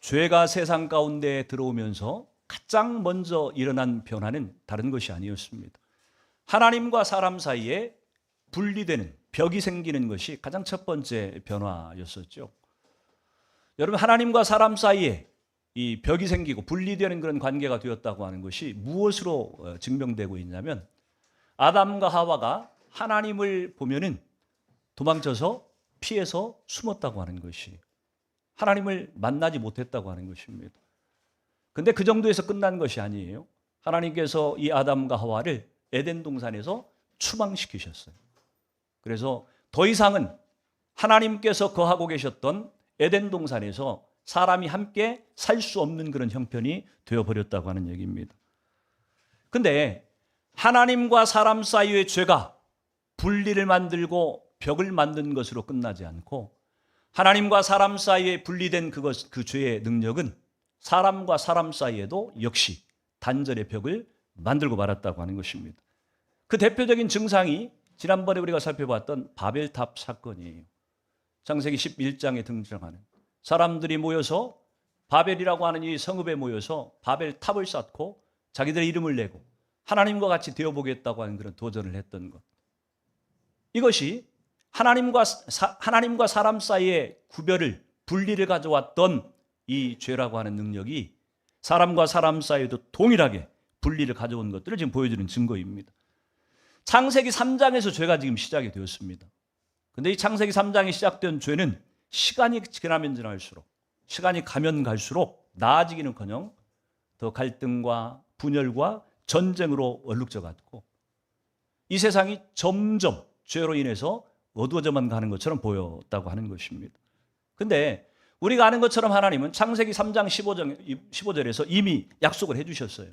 죄가 세상 가운데 들어오면서 가장 먼저 일어난 변화는 다른 것이 아니었습니다. 하나님과 사람 사이에 분리되는 벽이 생기는 것이 가장 첫 번째 변화였었죠. 여러분, 하나님과 사람 사이에 이 벽이 생기고 분리되는 그런 관계가 되었다고 하는 것이 무엇으로 증명되고 있냐면, 아담과 하와가 하나님을 보면은 도망쳐서 피해서 숨었다고 하는 것이, 하나님을 만나지 못했다고 하는 것입니다. 근데 그 정도에서 끝난 것이 아니에요. 하나님께서 이 아담과 하와를 에덴 동산에서 추방시키셨어요. 그래서 더 이상은 하나님께서 거하고 계셨던 에덴 동산에서 사람이 함께 살 수 없는 그런 형편이 되어버렸다고 하는 얘기입니다. 근데 하나님과 사람 사이의 죄가 분리를 만들고 벽을 만든 것으로 끝나지 않고, 하나님과 사람 사이에 분리된 그 죄의 능력은 사람과 사람 사이에도 역시 단절의 벽을 만들고 말았다고 하는 것입니다. 그 대표적인 증상이 지난번에 우리가 살펴봤던 바벨탑 사건이에요. 창세기 11장에 등장하는 사람들이 모여서 바벨이라고 하는 이 성읍에 모여서 바벨탑을 쌓고 자기들의 이름을 내고 하나님과 같이 되어보겠다고 하는 그런 도전을 했던 것. 이것이 하나님과 사람 사이의 구별을, 분리를 가져왔던 이 죄라고 하는 능력이 사람과 사람 사이에도 동일하게 분리를 가져온 것들을 지금 보여주는 증거입니다. 창세기 3장에서 죄가 지금 시작이 되었습니다. 근데 이 창세기 3장에 시작된 죄는 시간이 지나면 지날수록, 시간이 가면 갈수록 나아지기는커녕 더 갈등과 분열과 전쟁으로 얼룩져 갔고, 이 세상이 점점 죄로 인해서 어두워져만 가는 것처럼 보였다고 하는 것입니다. 근데 우리가 아는 것처럼 하나님은 창세기 3장 15절에서 이미 약속을 해주셨어요.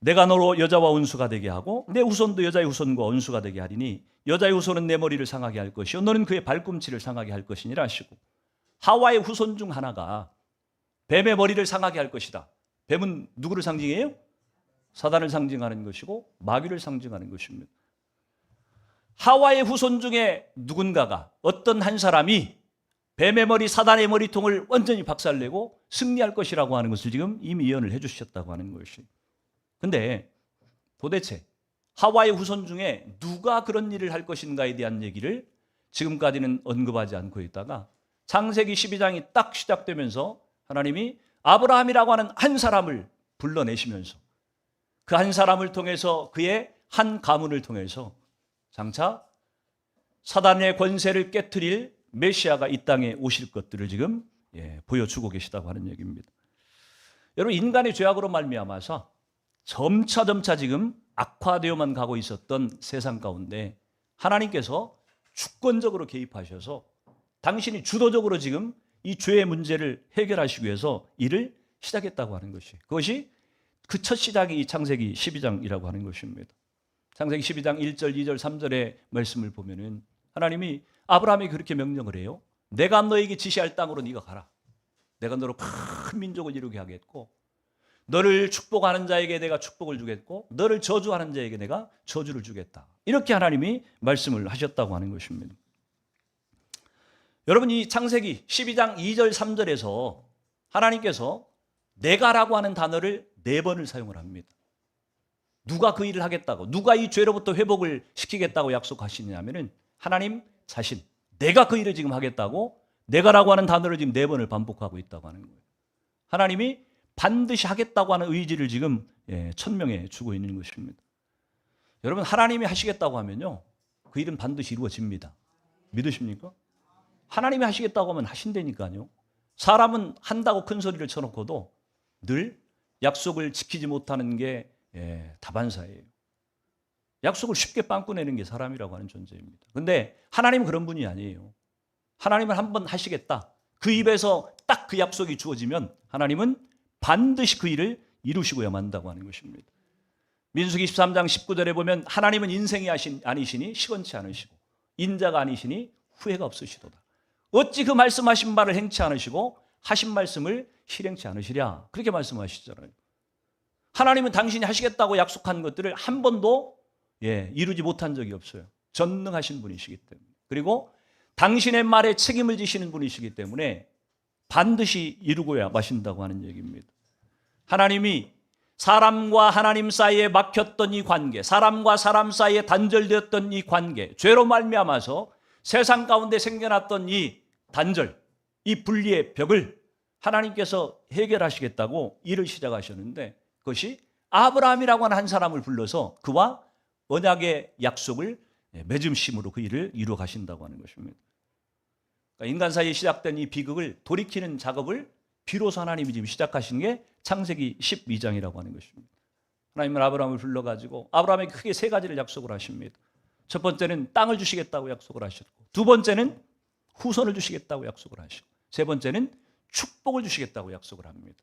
내가 너로 여자와 원수가 되게 하고 내 후손도 여자의 후손과 원수가 되게 하리니 여자의 후손은 내 머리를 상하게 할 것이요 너는 그의 발꿈치를 상하게 할 것이니라 하시고, 하와의 후손 중 하나가 뱀의 머리를 상하게 할 것이다. 뱀은 누구를 상징해요? 사단을 상징하는 것이고 마귀를 상징하는 것입니다. 하와의 후손 중에 누군가가, 어떤 한 사람이 뱀의 머리, 사단의 머리통을 완전히 박살내고 승리할 것이라고 하는 것을 지금 이미 예언을 해주셨다고 하는 것이. 근데 도대체 하와의 후손 중에 누가 그런 일을 할 것인가에 대한 얘기를 지금까지는 언급하지 않고 있다가 창세기 12장이 딱 시작되면서 하나님이 아브라함이라고 하는 한 사람을 불러내시면서 그 한 사람을 통해서, 그의 한 가문을 통해서 장차 사단의 권세를 깨트릴 메시아가 이 땅에 오실 것들을 지금 보여주고 계시다고 하는 얘기입니다. 여러분, 인간의 죄악으로 말미암아서 점차 지금 악화되어만 가고 있었던 세상 가운데 하나님께서 주권적으로 개입하셔서 당신이 주도적으로 지금 이 죄의 문제를 해결하시기 위해서 일을 시작했다고 하는 것이, 그것이 그 첫 시작이 이 창세기 12장이라고 하는 것입니다. 창세기 12장 1절, 2절, 3절의 말씀을 보면은 하나님이 아브라함에게 그렇게 명령을 해요. 내가 너에게 지시할 땅으로 네가 가라. 내가 너로 큰 민족을 이루게 하겠고, 너를 축복하는 자에게 내가 축복을 주겠고, 너를 저주하는 자에게 내가 저주를 주겠다. 이렇게 하나님이 말씀을 하셨다고 하는 것입니다. 여러분, 이 창세기 12장 2절, 3절에서 하나님께서 내가라고 하는 단어를 4번을 사용을 합니다. 누가 그 일을 하겠다고, 누가 이 죄로부터 회복을 시키겠다고 약속하시냐면은 하나님 자신, 내가 그 일을 지금 하겠다고 내가라고 하는 단어를 지금 4번을 반복하고 있다고 하는 거예요. 하나님이 반드시 하겠다고 하는 의지를 지금 천명해 주고 있는 것입니다. 여러분, 하나님이 하시겠다고 하면요, 그 일은 반드시 이루어집니다. 믿으십니까? 하나님이 하시겠다고 하면 하신다니까요. 사람은 한다고 큰 소리를 쳐놓고도 늘 약속을 지키지 못하는 게 다반사예요. 약속을 쉽게 빵꾸 내는 게 사람이라고 하는 존재입니다. 그런데 하나님은 그런 분이 아니에요. 하나님은 한번 하시겠다, 그 입에서 딱 그 약속이 주어지면 하나님은 반드시 그 일을 이루시고야 만다고 하는 것입니다. 민수기 23장 19절에 보면 하나님은 인생이 아니시니 시건치 않으시고 인자가 아니시니 후회가 없으시도다. 어찌 그 말씀하신 바를 행치 않으시고 하신 말씀을 실행치 않으시랴, 그렇게 말씀하시잖아요. 하나님은 당신이 하시겠다고 약속한 것들을 한 번도 이루지 못한 적이 없어요. 전능하신 분이시기 때문에, 그리고 당신의 말에 책임을 지시는 분이시기 때문에 반드시 이루고야 마신다고 하는 얘기입니다. 하나님이 사람과 하나님 사이에 막혔던 이 관계, 사람과 사람 사이에 단절되었던 이 관계, 죄로 말미암아서 세상 가운데 생겨났던 이 단절, 이 분리의 벽을 하나님께서 해결하시겠다고 일을 시작하셨는데, 그것이 아브라함이라고 하는 한 사람을 불러서 그와 언약의 약속을 맺음심으로 그 일을 이루어 가신다고 하는 것입니다. 그러니까 인간 사이에 시작된 이 비극을 돌이키는 작업을 비로소 하나님이 지금 시작하신 게 창세기 12장이라고 하는 것입니다. 하나님은 아브라함을 불러가지고 아브라함에게 크게 세 가지를 약속을 하십니다. 첫 번째는 땅을 주시겠다고 약속을 하셨고, 두 번째는 후손을 주시겠다고 약속을 하시고, 세 번째는 축복을 주시겠다고 약속을 합니다.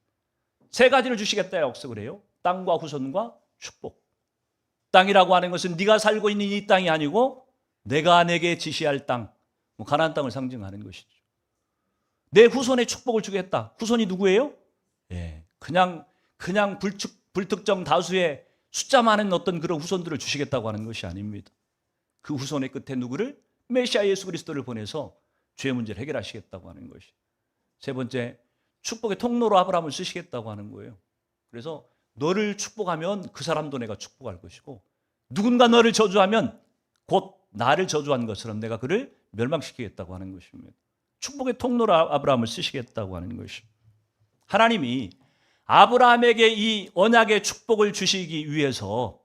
세 가지를 주시겠다고 약속을 해요. 땅과 후손과 축복. 땅이라고 하는 것은 네가 살고 있는 이 땅이 아니고 내가 내게 지시할 땅, 가나안 땅을 상징하는 것이죠. 내 후손에 축복을 주겠다. 후손이 누구예요? 그냥 불특정 다수의 숫자 많은 어떤 그런 후손들을 주시겠다고 하는 것이 아닙니다. 그 후손의 끝에 누구를? 메시아 예수 그리스도를 보내서 죄의 문제를 해결하시겠다고 하는 것이. 세 번째, 축복의 통로로 아브라함을 쓰시겠다고 하는 거예요. 그래서 너를 축복하면 그 사람도 내가 축복할 것이고, 누군가 너를 저주하면 곧 나를 저주한 것처럼 내가 그를 멸망시키겠다고 하는 것입니다. 축복의 통로로 아브라함을 쓰시겠다고 하는 것입니다. 하나님이 아브라함에게 이 언약의 축복을 주시기 위해서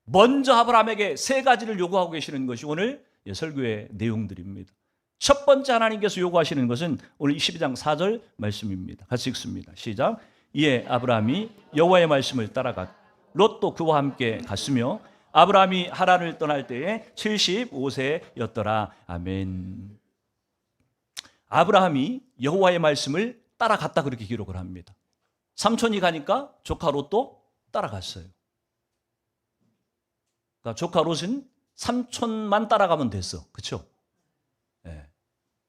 먼저 아브라함에게 세 가지를 요구하고 계시는 것이 오늘 설교의 내용들입니다. 첫 번째 하나님께서 요구하시는 것은 오늘 22장 4절 말씀입니다. 같이 읽습니다. 시작. 이에 아브라함이 여호와의 말씀을 따라갔고 롯도 그와 함께 갔으며 아브라함이 하란을 떠날 때에 75세였더라. 아멘. 아브라함이 여호와의 말씀을 따라갔다 그렇게 기록을 합니다. 삼촌이 가니까 조카 롯도 따라갔어요. 그러니까 조카 롯은 삼촌만 따라가면 됐어. 그렇죠?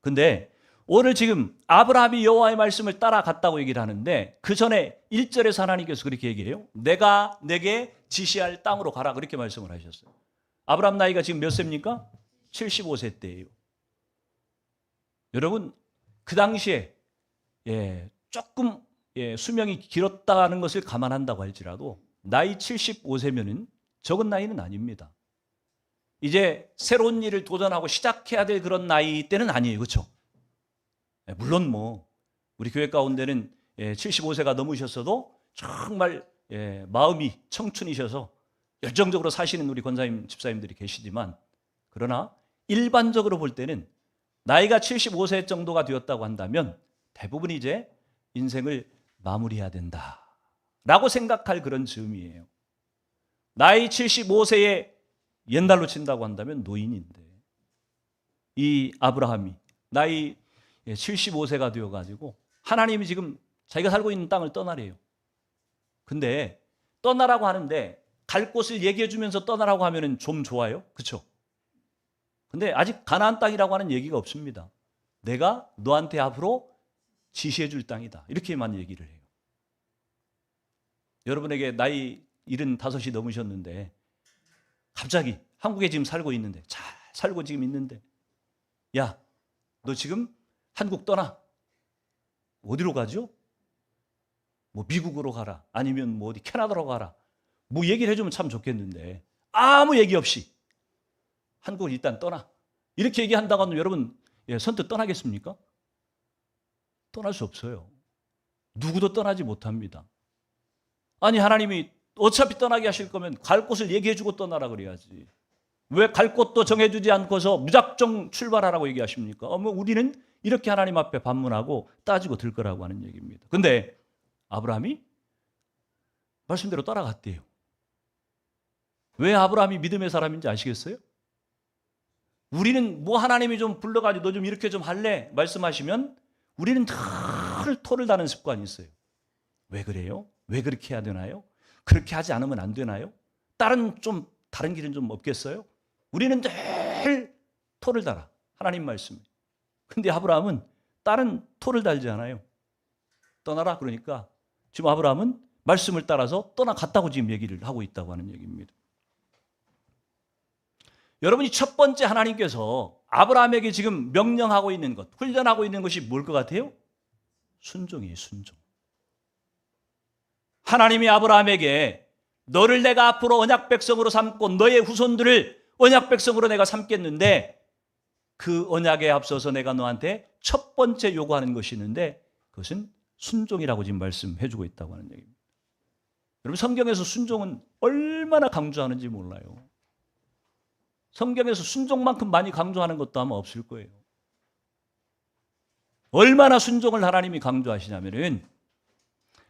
근데 오늘 지금 아브라함이 여호와의 말씀을 따라갔다고 얘기를 하는데, 그 전에 1절에서 하나님께서 그렇게 얘기해요. 내가 내게 지시할 땅으로 가라 그렇게 말씀을 하셨어요. 아브라함 나이가 지금 몇 세입니까? 75세 때예요. 여러분, 그 당시에 조금 수명이 길었다는 것을 감안한다고 할지라도 나이 75세면은 적은 나이는 아닙니다. 이제 새로운 일을 도전하고 시작해야 될 그런 나이 때는 아니에요. 그렇죠? 물론 우리 교회 가운데는 75세가 넘으셨어도 정말 마음이 청춘이셔서 열정적으로 사시는 우리 권사님, 집사님들이 계시지만, 그러나 일반적으로 볼 때는 나이가 75세 정도가 되었다고 한다면 대부분 이제 인생을 마무리해야 된다라고 생각할 그런 즈음이에요. 나이 75세에 옛날로 친다고 한다면 노인인데, 이 아브라함이 나이 75세가 되어가지고 하나님이 지금 자기가 살고 있는 땅을 떠나래요. 근데 떠나라고 하는데 갈 곳을 얘기해 주면서 떠나라고 하면 좀 좋아요. 그렇죠? 근데 아직 가나안 땅이라고 하는 얘기가 없습니다. 내가 너한테 앞으로 지시해 줄 땅이다. 이렇게만 얘기를 해요. 여러분에게 나이 75이 넘으셨는데 갑자기 한국에 지금 살고 있는데, 잘 살고 지금 있는데, 야, 너 지금 한국 떠나. 어디로 가죠? 미국으로 가라. 아니면 어디 캐나다로 가라. 얘기를 해주면 참 좋겠는데 아무 얘기 없이 한국을 일단 떠나. 이렇게 얘기한다고 하면 여러분 선뜻 떠나겠습니까? 떠날 수 없어요. 누구도 떠나지 못합니다. 아니, 하나님이 어차피 떠나게 하실 거면 갈 곳을 얘기해주고 떠나라 그래야지. 왜 갈 곳도 정해주지 않고서 무작정 출발하라고 얘기하십니까? 우리는 이렇게 하나님 앞에 반문하고 따지고 들 거라고 하는 얘기입니다. 근데 아브라함이 말씀대로 따라갔대요. 왜 아브라함이 믿음의 사람인지 아시겠어요? 우리는 하나님이 좀 불러가지고 너 좀 이렇게 좀 할래? 말씀하시면 우리는 늘 토를 다는 습관이 있어요. 왜 그래요? 왜 그렇게 해야 되나요? 그렇게 하지 않으면 안 되나요? 다른 길은 좀 없겠어요? 우리는 늘 토를 달아. 하나님 말씀에. 근데 아브라함은 다른 토를 달지 않아요. 떠나라 그러니까 지금 아브라함은 말씀을 따라서 떠나갔다고 지금 얘기를 하고 있다고 하는 얘기입니다. 여러분이 첫 번째 하나님께서 아브라함에게 지금 명령하고 있는 것, 훈련하고 있는 것이 뭘 것 같아요? 순종이에요, 순종. 하나님이 아브라함에게 너를 내가 앞으로 언약 백성으로 삼고 너의 후손들을 언약 백성으로 내가 삼겠는데 그 언약에 앞서서 내가 너한테 첫 번째 요구하는 것이 있는데 그것은 순종이라고 지금 말씀해 주고 있다고 하는 얘기입니다. 여러분, 성경에서 순종은 얼마나 강조하는지 몰라요. 성경에서 순종만큼 많이 강조하는 것도 아마 없을 거예요. 얼마나 순종을 하나님이 강조하시냐면은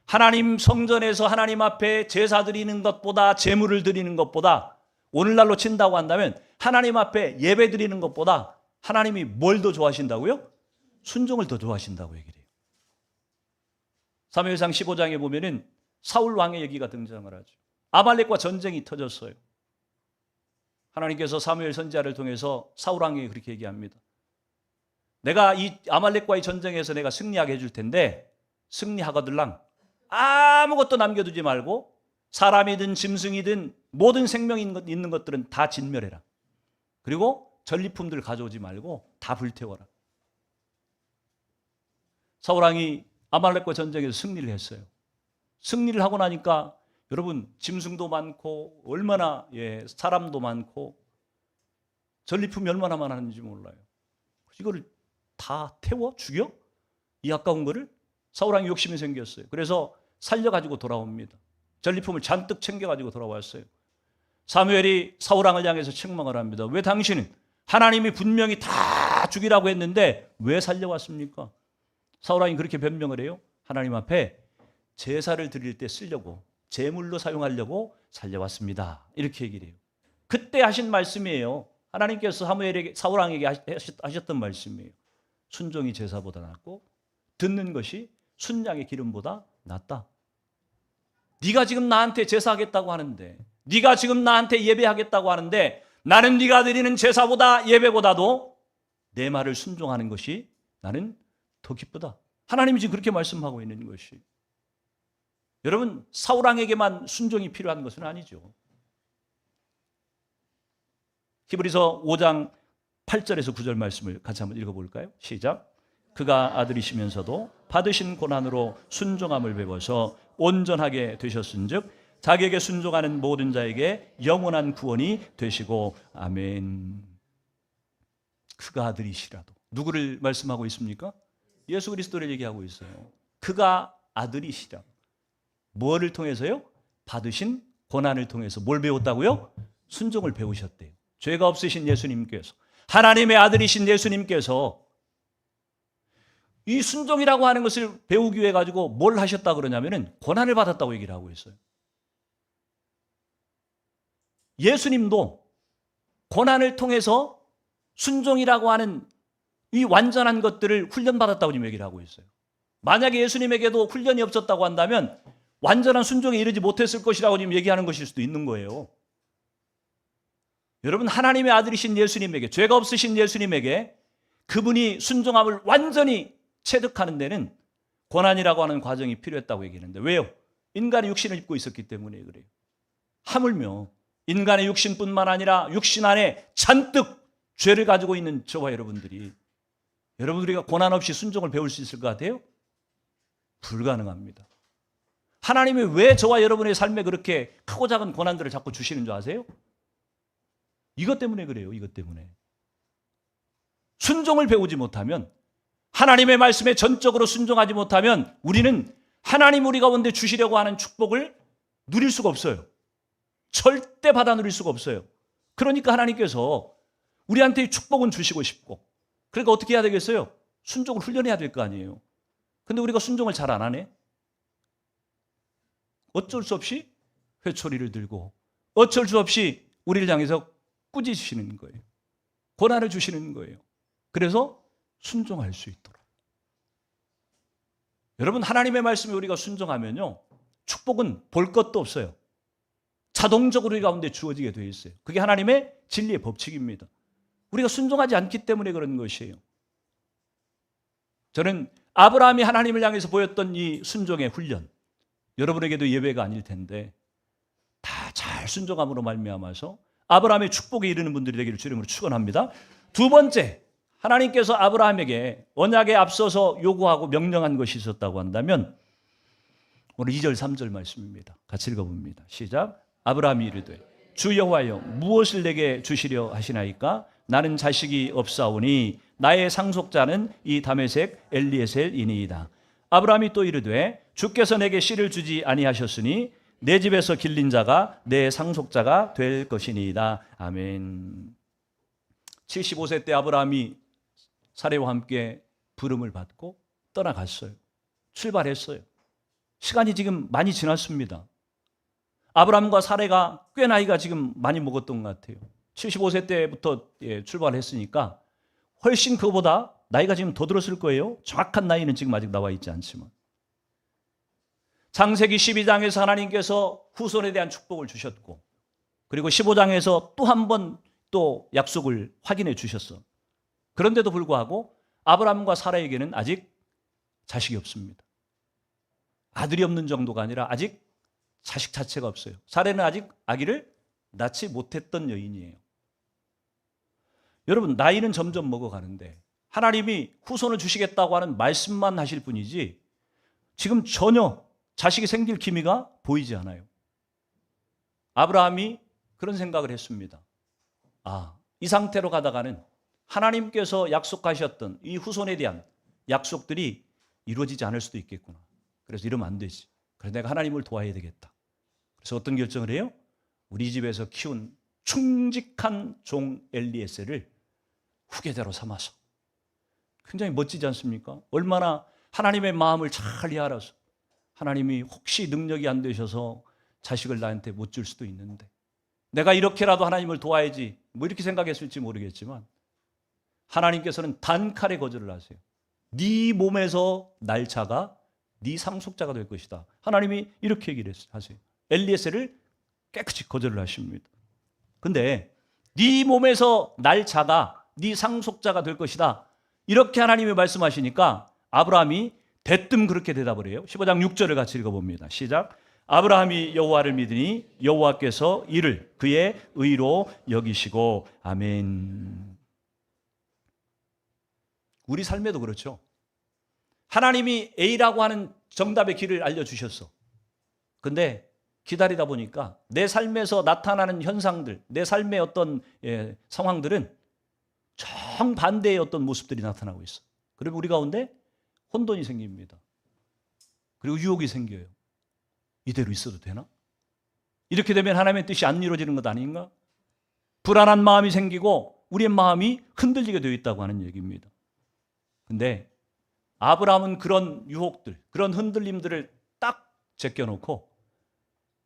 하나님 성전에서 하나님 앞에 제사 드리는 것보다, 제물을 드리는 것보다, 오늘날로 친다고 한다면 하나님 앞에 예배 드리는 것보다 하나님이 뭘 더 좋아하신다고요? 순종을 더 좋아하신다고 얘기를 해요. 사무엘상 15장에 보면은 사울 왕의 얘기가 등장을 하죠. 아말렉과 전쟁이 터졌어요. 하나님께서 사무엘 선지자를 통해서 사울 왕에게 그렇게 얘기합니다. 내가 이 아말렉과의 전쟁에서 내가 승리하게 해줄 텐데 승리하거들랑 아무것도 남겨두지 말고 사람이든 짐승이든 모든 생명이 있는 것들은 다 진멸해라. 그리고 전리품들 가져오지 말고 다 불태워라. 사울왕이 아말렉과 전쟁에서 승리를 했어요. 승리를 하고 나니까 여러분, 짐승도 많고 얼마나 사람도 많고 전리품이 얼마나 많았는지 몰라요. 이거를 다 태워 죽여? 이 아까운 거를? 사울왕이 욕심이 생겼어요. 그래서 살려가지고 돌아옵니다. 전리품을 잔뜩 챙겨가지고 돌아왔어요. 사무엘이 사울왕을 향해서 책망을 합니다. 왜 당신은 하나님이 분명히 다 죽이라고 했는데 왜 살려왔습니까? 사울왕이 그렇게 변명을 해요. 하나님 앞에 제사를 드릴 때 쓰려고, 제물로 사용하려고 살려왔습니다. 이렇게 얘기를 해요. 그때 하신 말씀이에요. 하나님께서 사울왕에게 하셨던 말씀이에요. 순종이 제사보다 낫고 듣는 것이 순양의 기름보다 낫다. 네가 지금 나한테 제사하겠다고 하는데, 네가 지금 나한테 예배하겠다고 하는데 나는 네가 드리는 제사보다 예배보다도 내 말을 순종하는 것이 나는 더 기쁘다. 하나님이 지금 그렇게 말씀하고 있는 것이. 여러분, 사울왕에게만 순종이 필요한 것은 아니죠. 히브리서 5장 8절에서 9절 말씀을 같이 한번 읽어볼까요? 시작. 그가 아들이시면서도 받으신 고난으로 순종함을 배워서 온전하게 되셨은즉 자기에게 순종하는 모든 자에게 영원한 구원이 되시고 아멘. 그가 아들이시라도. 누구를 말씀하고 있습니까? 예수 그리스도를 얘기하고 있어요. 그가 아들이시라. 뭐를 통해서요? 받으신 고난을 통해서 뭘 배웠다고요? 순종을 배우셨대요. 죄가 없으신 예수님께서, 하나님의 아들이신 예수님께서 이 순종이라고 하는 것을 배우기 위해 가지고 뭘 하셨다 그러냐면은 고난을 받았다고 얘기를 하고 있어요. 예수님도 고난을 통해서 순종이라고 하는 이 완전한 것들을 훈련받았다고 지금 얘기를 하고 있어요. 만약에 예수님에게도 훈련이 없었다고 한다면 완전한 순종에 이르지 못했을 것이라고 지금 얘기하는 것일 수도 있는 거예요. 여러분, 하나님의 아들이신 예수님에게, 죄가 없으신 예수님에게 그분이 순종함을 완전히 체득하는 데는 고난이라고 하는 과정이 필요했다고 얘기하는데 왜요? 인간의 육신을 입고 있었기 때문에 그래요. 하물며 인간의 육신뿐만 아니라 육신 안에 잔뜩 죄를 가지고 있는 저와 여러분들이, 여러분들이 고난 없이 순종을 배울 수 있을 것 같아요? 불가능합니다. 하나님이 왜 저와 여러분의 삶에 그렇게 크고 작은 고난들을 자꾸 주시는 줄 아세요? 이것 때문에 그래요. 이것 때문에. 순종을 배우지 못하면, 하나님의 말씀에 전적으로 순종하지 못하면 우리는 하나님 우리 가운데 주시려고 하는 축복을 누릴 수가 없어요. 절대 받아 누릴 수가 없어요. 그러니까 하나님께서 우리한테 이 축복은 주시고 싶고, 그러니까 어떻게 해야 되겠어요? 순종을 훈련해야 될 거 아니에요. 근데 우리가 순종을 잘 안 하네? 어쩔 수 없이 회초리를 들고 어쩔 수 없이 우리를 향해서 꾸짖으시는 거예요. 고난을 주시는 거예요. 그래서 순종할 수 있도록. 여러분, 하나님의 말씀에 우리가 순종하면요, 축복은 볼 것도 없어요. 자동적으로 우리 가운데 주어지게 되어 있어요. 그게 하나님의 진리의 법칙입니다. 우리가 순종하지 않기 때문에 그런 것이에요. 저는 아브라함이 하나님을 향해서 보였던 이 순종의 훈련, 여러분에게도 예외가 아닐 텐데 다 잘 순종함으로 말미암아서 아브라함의 축복에 이르는 분들이 되기를 주님으로 축원합니다. 두 번째, 하나님께서 아브라함에게 언약에 앞서서 요구하고 명령한 것이 있었다고 한다면 오늘 2절 3절 말씀입니다. 같이 읽어봅니다. 시작. 아브라함이 이르되 주 여호와여 무엇을 내게 주시려 하시나이까? 나는 자식이 없사오니 나의 상속자는 이 다메섹 엘리에셀이니이다. 아브라함이 또 이르되 주께서 내게 씨를 주지 아니하셨으니 내 집에서 길린 자가 내 상속자가 될 것이니이다. 아멘. 75세 때 아브라함이 사례와 함께 부름을 받고 떠나갔어요. 출발했어요. 시간이 지금 많이 지났습니다. 아브라함과 사례가 꽤 나이가 지금 많이 먹었던 것 같아요. 75세 때부터 출발했으니까 훨씬 그보다 나이가 지금 더 들었을 거예요. 정확한 나이는 지금 아직 나와 있지 않지만. 창세기 12장에서 하나님께서 후손에 대한 축복을 주셨고, 그리고 15장에서 또 한 번 또 약속을 확인해 주셨어. 그런데도 불구하고 아브라함과 사라에게는 아직 자식이 없습니다. 아들이 없는 정도가 아니라 아직 자식 자체가 없어요. 사라는 아직 아기를 낳지 못했던 여인이에요. 여러분, 나이는 점점 먹어가는데 하나님이 후손을 주시겠다고 하는 말씀만 하실 뿐이지 지금 전혀 자식이 생길 기미가 보이지 않아요. 아브라함이 그런 생각을 했습니다. 이 상태로 가다가는 하나님께서 약속하셨던 이 후손에 대한 약속들이 이루어지지 않을 수도 있겠구나. 그래서 이러면 안 되지. 그래서 내가 하나님을 도와야 되겠다. 그래서 어떤 결정을 해요? 우리 집에서 키운 충직한 종 엘리에셀을 후계자로 삼아서. 굉장히 멋지지 않습니까? 얼마나 하나님의 마음을 잘 이해알아서 하나님이 혹시 능력이 안 되셔서 자식을 나한테 못 줄 수도 있는데 내가 이렇게라도 하나님을 도와야지 뭐 이렇게 생각했을지 모르겠지만 하나님께서는 단칼에 거절을 하세요. 네 몸에서 날 자가 네 상속자가 될 것이다. 하나님이 이렇게 얘기를 하세요. 엘리에셀을 깨끗이 거절을 하십니다. 근데 네 몸에서 날 자가 네 상속자가 될 것이다. 이렇게 하나님이 말씀하시니까 아브라함이 대뜸 그렇게 대답을 해요. 15장 6절을 같이 읽어봅니다. 시작. 아브라함이 여호와를 믿으니 여호와께서 이를 그의 의로 여기시고. 아멘. 우리 삶에도 그렇죠. 하나님이 A라고 하는 정답의 길을 알려주셨어. 근데 기다리다 보니까 내 삶에서 나타나는 현상들, 내 삶의 어떤 상황들은 정반대의 어떤 모습들이 나타나고 있어. 그리고 우리 가운데 혼돈이 생깁니다. 그리고 유혹이 생겨요. 이대로 있어도 되나? 이렇게 되면 하나님의 뜻이 안 이루어지는 것 아닌가? 불안한 마음이 생기고 우리의 마음이 흔들리게 되어 있다고 하는 얘기입니다. 근데 아브라함은 그런 유혹들, 그런 흔들림들을 딱 제껴놓고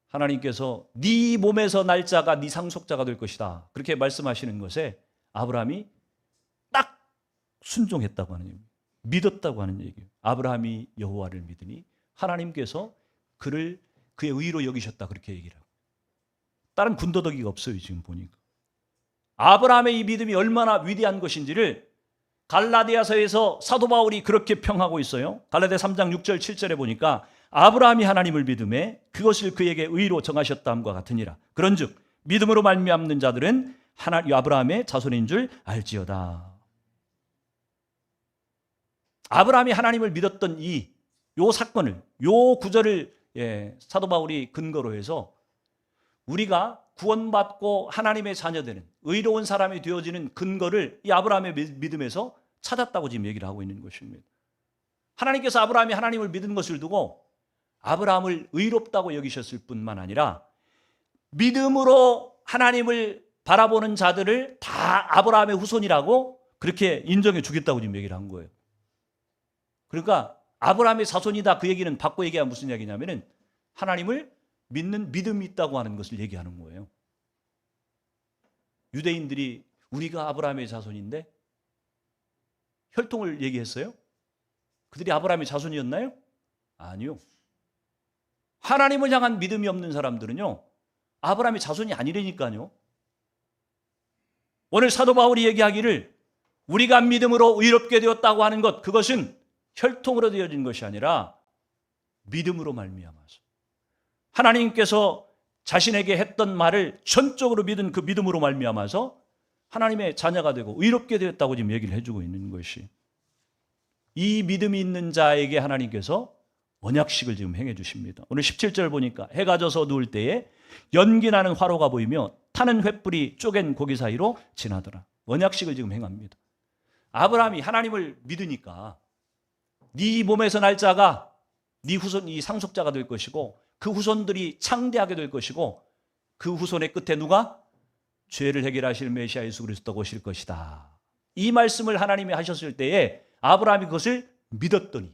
하나님께서 네 몸에서 날 자가 네 상속자가 될 것이다. 그렇게 말씀하시는 것에 아브라함이 딱 순종했다고 하는 얘기입니다. 믿었다고 하는 얘기예요. 아브라함이 여호와를 믿으니 하나님께서 그를 그의 의로 여기셨다. 그렇게 얘기를 하고. 다른 군더더기가 없어요. 지금 보니까. 아브라함의 이 믿음이 얼마나 위대한 것인지를 갈라디아서에서 사도 바울이 그렇게 평하고 있어요. 갈라디아 3장 6절 7절에 보니까 아브라함이 하나님을 믿음에 그것을 그에게 의로 정하셨다함과 같으니라. 그런즉 믿음으로 말미암는 자들은 아브라함의 자손인 줄 알지어다. 아브라함이 하나님을 믿었던 요 사건을, 요 구절을 사도 바울이 근거로 해서 우리가 구원받고 하나님의 자녀되는 의로운 사람이 되어지는 근거를 이 아브라함의 믿음에서 찾았다고 지금 얘기를 하고 있는 것입니다. 하나님께서 아브라함이 하나님을 믿은 것을 두고 아브라함을 의롭다고 여기셨을 뿐만 아니라 믿음으로 하나님을 바라보는 자들을 다 아브라함의 후손이라고 그렇게 인정해 주겠다고 지금 얘기를 한 거예요. 그러니까 아브라함의 자손이다 그 얘기는 바꿔 얘기하면 무슨 이야기냐면은 하나님을 믿는 믿음이 있다고 하는 것을 얘기하는 거예요. 유대인들이 우리가 아브라함의 자손인데 혈통을 얘기했어요? 그들이 아브라함의 자손이었나요? 아니요. 하나님을 향한 믿음이 없는 사람들은요, 아브라함의 자손이 아니라니까요. 오늘 사도 바울이 얘기하기를 우리가 믿음으로 의롭게 되었다고 하는 것, 그것은 혈통으로 되어진 것이 아니라 믿음으로 말미암아서 하나님께서 자신에게 했던 말을 전적으로 믿은 그 믿음으로 말미암아서 하나님의 자녀가 되고 의롭게 되었다고 지금 얘기를 해주고 있는 것이, 이 믿음이 있는 자에게 하나님께서 언약식을 지금 행해 주십니다. 오늘 17절 보니까 해가 져서 누울 때에 연기 나는 화로가 보이며 타는 횃불이 쪼갠 고기 사이로 지나더라. 언약식을 지금 행합니다. 아브라함이 하나님을 믿으니까 네 몸에서 날 자가 네 후손, 이 상속자가 될 것이고 그 후손들이 창대하게 될 것이고 그 후손의 끝에 누가? 죄를 해결하실 메시아 예수 그리스도가 오실 것이다. 이 말씀을 하나님이 하셨을 때에 아브라함이 그것을 믿었더니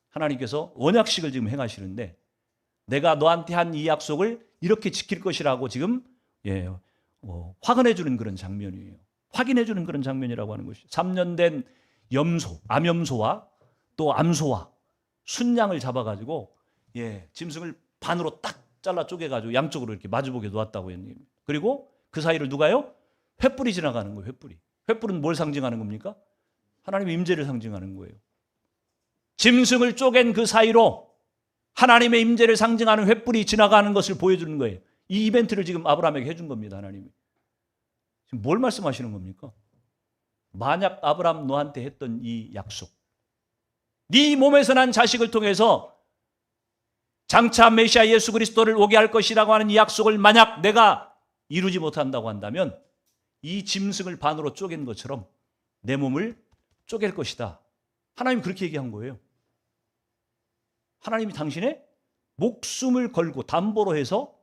하나님께서 언약식을 지금 행하시는데, 내가 너한테 한 이 약속을 이렇게 지킬 것이라고 지금 확언해 주는 그런 장면이에요. 확인해 주는 그런 장면이라고 하는 것이, 3년 된 염소, 암염소와 또 암소와 순양을 잡아가지고 짐승을 반으로 딱 잘라 쪼개가지고 양쪽으로 이렇게 마주보게 놓았다고 했는데, 그리고 그 사이를 누가요? 횃불이 지나가는 거예요. 횃불이. 횃불은 뭘 상징하는 겁니까? 하나님의 임재를 상징하는 거예요. 짐승을 쪼갠 그 사이로 하나님의 임재를 상징하는 횃불이 지나가는 것을 보여주는 거예요. 이 이벤트를 지금 아브라함에게 해준 겁니다. 하나님이. 지금 뭘 말씀하시는 겁니까? 만약 아브라함 너한테 했던 이 약속, 네 몸에서 난 자식을 통해서 장차 메시아 예수 그리스도를 오게 할 것이라고 하는 이 약속을 만약 내가 이루지 못한다고 한다면 이 짐승을 반으로 쪼갠 것처럼 내 몸을 쪼갤 것이다. 하나님이 그렇게 얘기한 거예요. 하나님이 당신의 목숨을 걸고 담보로 해서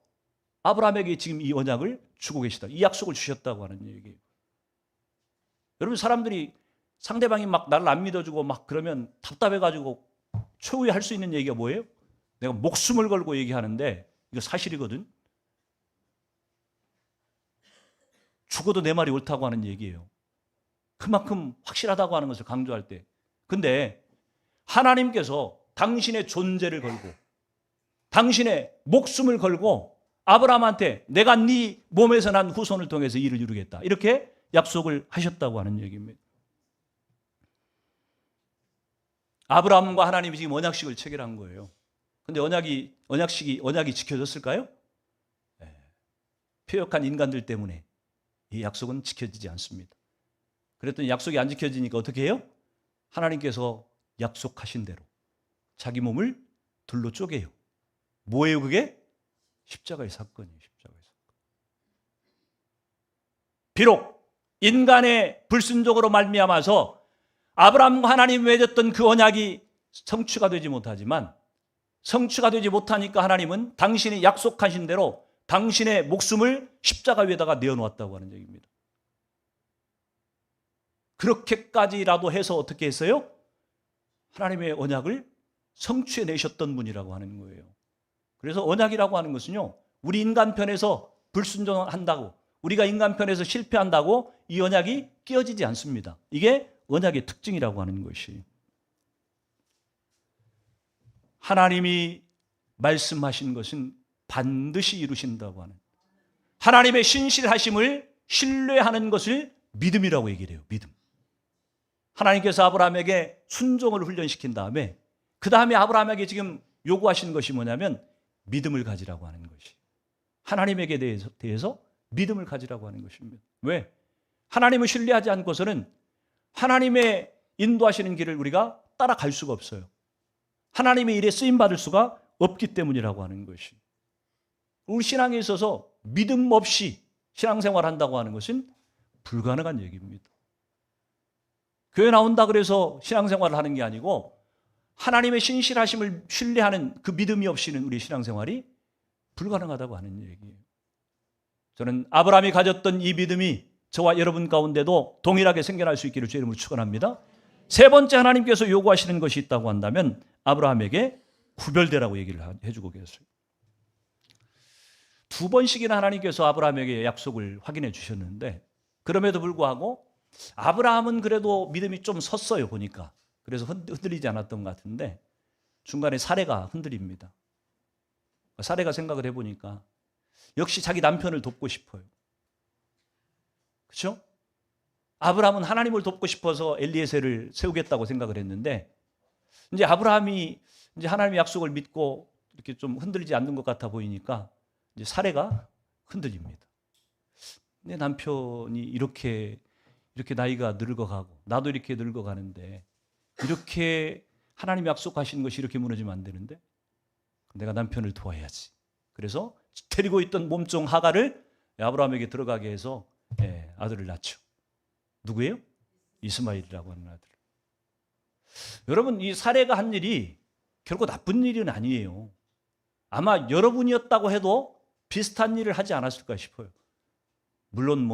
아브라함에게 지금 이 언약을 주고 계시다. 이 약속을 주셨다고 하는 얘기예요. 여러분, 사람들이 상대방이 막 나를 안 믿어주고 막 그러면 답답해가지고 최후에 할 수 있는 얘기가 뭐예요? 내가 목숨을 걸고 얘기하는데 이거 사실이거든. 죽어도 내 말이 옳다고 하는 얘기예요. 그만큼 확실하다고 하는 것을 강조할 때. 근데 하나님께서 당신의 존재를 걸고 당신의 목숨을 걸고 아브라함한테 내가 네 몸에서 난 후손을 통해서 이를 이루겠다, 이렇게 약속을 하셨다고 하는 얘기입니다. 아브라함과 하나님이 지금 언약식을 체결한 거예요. 근데 언약이 지켜졌을까요? 네. 표역한 인간들 때문에 이 약속은 지켜지지 않습니다. 그랬더니 약속이 안 지켜지니까 어떻게 해요? 하나님께서 약속하신 대로 자기 몸을 둘로 쪼개요. 뭐예요 그게? 십자가의 사건이에요. 십자가의 사건. 비록 인간의 불순종으로 말미암아서 아브라함과 하나님이 맺었던 그 언약이 성취가 되지 못하지만, 성취가 되지 못하니까 하나님은 당신이 약속하신 대로 당신의 목숨을 십자가 위에다가 내어놓았다고 하는 얘기입니다. 그렇게까지라도 해서 어떻게 했어요? 하나님의 언약을 성취해내셨던 분이라고 하는 거예요. 그래서 언약이라고 하는 것은요, 우리 인간 편에서 불순종한다고, 우리가 인간 편에서 실패한다고 이 언약이 깨어지지 않습니다. 이게 언약의 특징이라고 하는 것이, 하나님이 말씀하신 것은 반드시 이루신다고 하는, 하나님의 신실하심을 신뢰하는 것을 믿음이라고 얘기를 해요. 믿음. 하나님께서 아브라함에게 순종을 훈련시킨 다음에 그 다음에 아브라함에게 지금 요구하시는 것이 뭐냐면 믿음을 가지라고 하는 것이, 하나님에게 대해서 믿음을 가지라고 하는 것입니다. 왜? 하나님을 신뢰하지 않고서는 하나님의 인도하시는 길을 우리가 따라갈 수가 없어요. 하나님의 일에 쓰임받을 수가 없기 때문이라고 하는 것이, 우리 신앙에 있어서 믿음 없이 신앙생활 한다고 하는 것은 불가능한 얘기입니다. 교회 나온다 그래서 신앙생활을 하는 게 아니고 하나님의 신실하심을 신뢰하는 그 믿음이 없이는 우리 신앙생활이 불가능하다고 하는 얘기예요. 저는 아브라함이 가졌던 이 믿음이 저와 여러분 가운데도 동일하게 생겨날 수 있기를 주의 이름으로 축원합니다. 세 번째 하나님께서 요구하시는 것이 있다고 한다면 아브라함에게 구별되라고 얘기를 해주고 계세요. 두 번씩이나 하나님께서 아브라함에게 약속을 확인해 주셨는데 그럼에도 불구하고 아브라함은 그래도 믿음이 좀 섰어요, 보니까. 그래서 흔들리지 않았던 것 같은데 중간에 사레가 흔들립니다. 사레가 생각을 해보니까 역시 자기 남편을 돕고 싶어요. 그렇죠? 아브라함은 하나님을 돕고 싶어서 엘리에셀을 세우겠다고 생각을 했는데 이제 아브라함이 이제 하나님의 약속을 믿고 이렇게 좀 흔들리지 않는 것 같아 보이니까 이제 사레가 흔들립니다. 내 남편이 이렇게 나이가 늙어가고 나도 이렇게 늙어가는데 이렇게 하나님이 약속하신 것이 이렇게 무너지면 안 되는데 내가 남편을 도와야지. 그래서 데리고 있던 몸종 하갈을 아브라함에게 들어가게 해서 아들을 낳죠. 누구예요? 이스마엘이라고 하는 아들. 여러분, 이 사례가 한 일이 결코 나쁜 일은 아니에요. 아마 여러분이었다고 해도 비슷한 일을 하지 않았을까 싶어요. 물론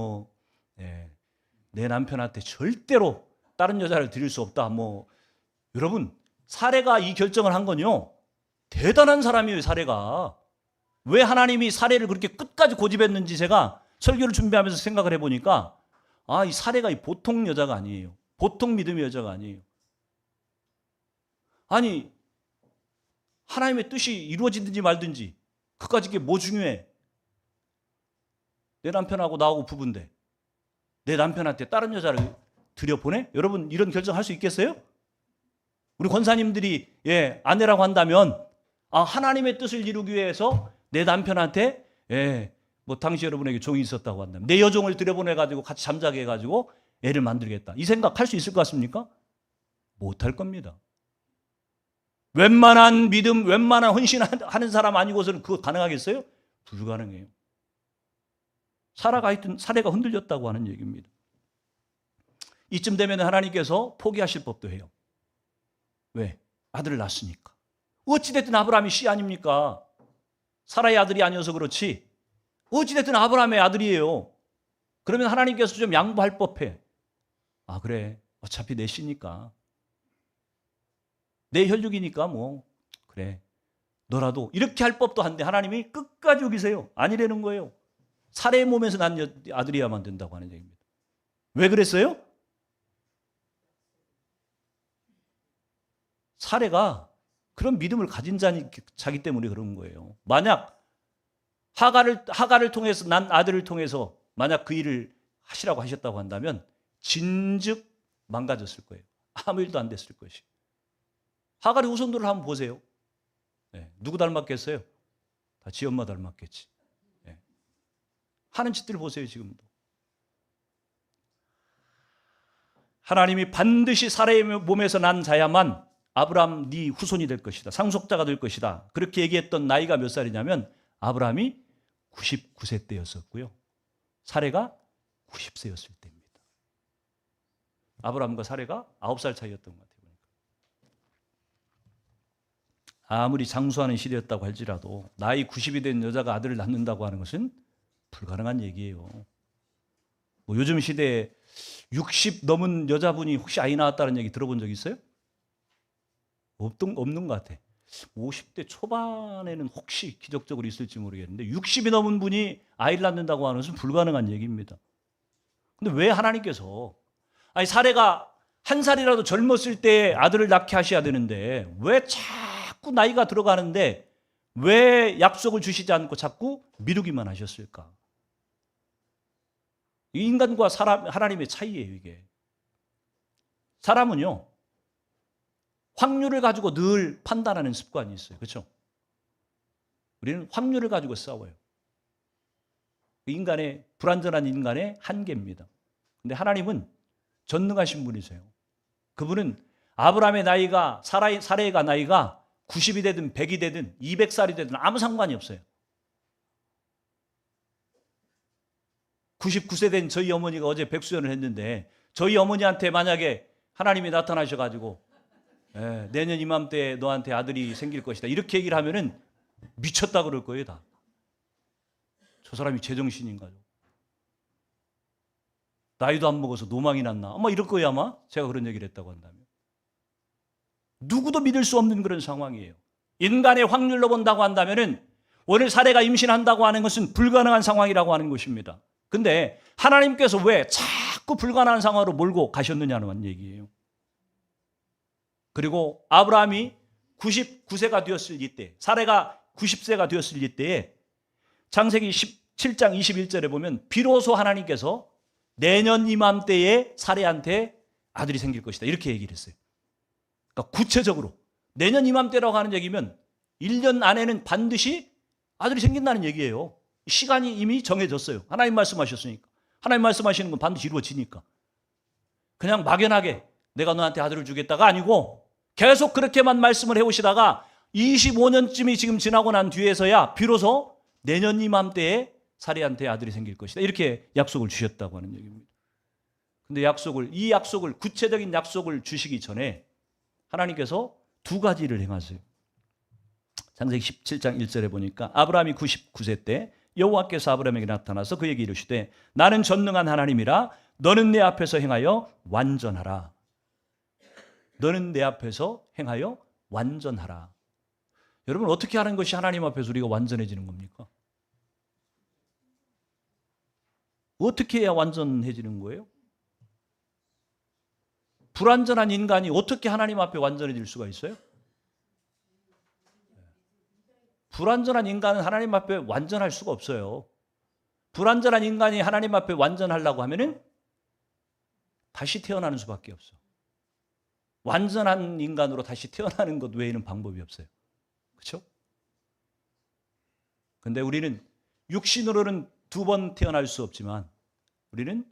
내 남편한테 절대로 다른 여자를 드릴 수 없다. 여러분, 사례가 이 결정을 한 건요, 대단한 사람이에요. 사례가. 왜 하나님이 사례를 그렇게 끝까지 고집했는지 제가 설교를 준비하면서 생각을 해보니까 이 사례가 보통 여자가 아니에요. 보통 믿음의 여자가 아니에요. 아니, 하나님의 뜻이 이루어지든지 말든지 그까짓 게 뭐 중요해? 내 남편하고 나하고 부부인데 내 남편한테 다른 여자를 들여보내? 여러분, 이런 결정할 수 있겠어요? 우리 권사님들이 아내라고 한다면 하나님의 뜻을 이루기 위해서 내 남편한테 당시 여러분에게 종이 있었다고 한다면 내 여종을 들여보내가지고 같이 잠자게 해가지고 애를 만들겠다. 이 생각 할 수 있을 것 같습니까? 못할 겁니다. 웬만한 믿음, 웬만한 헌신하는 사람 아니고서는 그거 가능하겠어요? 불가능해요. 사례가 흔들렸다고 하는 얘기입니다. 이쯤 되면 하나님께서 포기하실 법도 해요. 왜? 아들을 낳았으니까. 어찌됐든 아브라함이 씨 아닙니까? 사라의 아들이 아니어서 그렇지. 어찌됐든 아브라함의 아들이에요. 그러면 하나님께서 좀 양보할 법해. 그래. 어차피 내 씨니까. 내 혈육이니까 그래. 너라도 이렇게 할 법도 한데 하나님이 끝까지 우기세요. 아니라는 거예요. 사례의 몸에서 난 아들이야만 된다고 하는 얘기입니다. 왜 그랬어요? 사례가 그런 믿음을 가진 자기 때문에 그런 거예요. 만약 하갈을 통해서 난 아들을 통해서 만약 그 일을 하시라고 하셨다고 한다면 진즉 망가졌을 거예요. 아무 일도 안 됐을 것이. 하갈의 후손들을 한번 보세요. 누구 닮았겠어요? 다 지 엄마 닮았겠지. 하는 짓들 보세요. 지금도. 하나님이 반드시 사라의 몸에서 난 자야만 아브라함 네 후손이 될 것이다. 상속자가 될 것이다. 그렇게 얘기했던 나이가 몇 살이냐면 아브라함이 99세 때였었고요. 사례가 90세였을 때입니다. 아브라함과 사례가 9살 차이였던 것 같아요. 아무리 장수하는 시대였다고 할지라도 나이 90이 된 여자가 아들을 낳는다고 하는 것은 불가능한 얘기예요. 요즘 시대에 60 넘은 여자분이 혹시 아이 낳았다는 얘기 들어본 적 있어요? 없는 것 같아. 50대 초반에는 혹시 기적적으로 있을지 모르겠는데 60이 넘은 분이 아이를 낳는다고 하는 것은 불가능한 얘기입니다. 근데 왜 하나님께서 사례가 한 살이라도 젊었을 때 아들을 낳게 하셔야 되는데 왜 자꾸 나이가 들어가는데 왜 약속을 주시지 않고 자꾸 미루기만 하셨을까? 인간과 하나님의 차이예요, 이게. 사람은요, 확률을 가지고 늘 판단하는 습관이 있어요. 그렇죠? 우리는 확률을 가지고 싸워요. 불완전한 인간의 한계입니다. 근데 하나님은 전능하신 분이세요. 그분은 아브라함의 나이가, 사레가 나이가 90이 되든 100이 되든 200살이 되든 아무 상관이 없어요. 99세 된 저희 어머니가 어제 백수연을 했는데 저희 어머니한테 만약에 하나님이 나타나셔가지고 내년 이맘때 너한테 아들이 생길 것이다 이렇게 얘기를 하면은 미쳤다 그럴 거예요. 다. 저 사람이 제정신인가요? 나이도 안 먹어서 노망이 났나? 아마 이럴 거예요. 아마 제가 그런 얘기를 했다고 한다면. 누구도 믿을 수 없는 그런 상황이에요. 인간의 확률로 본다고 한다면은 오늘 사례가 임신한다고 하는 것은 불가능한 상황이라고 하는 것입니다. 근데 하나님께서 왜 자꾸 불가능한 상황으로 몰고 가셨느냐는 얘기예요. 그리고 아브라함이 99세가 되었을 이때, 사례가 90세가 되었을 이때에 창세기 17장 21절에 보면 비로소 하나님께서 내년 이맘때에 사례한테 아들이 생길 것이다 이렇게 얘기를 했어요. 그러니까 구체적으로 내년 이맘때라고 하는 얘기면 1년 안에는 반드시 아들이 생긴다는 얘기예요. 시간이 이미 정해졌어요. 하나님 말씀하셨으니까. 하나님 말씀하시는 건 반드시 이루어지니까. 그냥 막연하게 내가 너한테 아들을 주겠다가 아니고 계속 그렇게만 말씀을 해오시다가 25년쯤이 지금 지나고 난 뒤에서야 비로소 내년 이맘때에 사례한테 아들이 생길 것이다. 이렇게 약속을 주셨다고 하는 얘기입니다. 근데 이 약속을, 구체적인 약속을 주시기 전에 하나님께서 두 가지를 행하세요. 창세기 17장 1절에 보니까 아브라함이 99세 때 여호와께서 아브라함에게 나타나서 그에게 이르시되 나는 전능한 하나님이라 너는 내 앞에서 행하여 완전하라. 너는 내 앞에서 행하여 완전하라. 여러분, 어떻게 하는 것이 하나님 앞에서 우리가 완전해지는 겁니까? 어떻게 해야 완전해지는 거예요? 불완전한 인간이 어떻게 하나님 앞에 완전해질 수가 있어요? 불완전한 인간은 하나님 앞에 완전할 수가 없어요. 불완전한 인간이 하나님 앞에 완전하려고 하면은 다시 태어나는 수밖에 없어. 완전한 인간으로 다시 태어나는 것 외에는 방법이 없어요. 그렇죠? 근데 우리는 육신으로는 두 번 태어날 수 없지만 우리는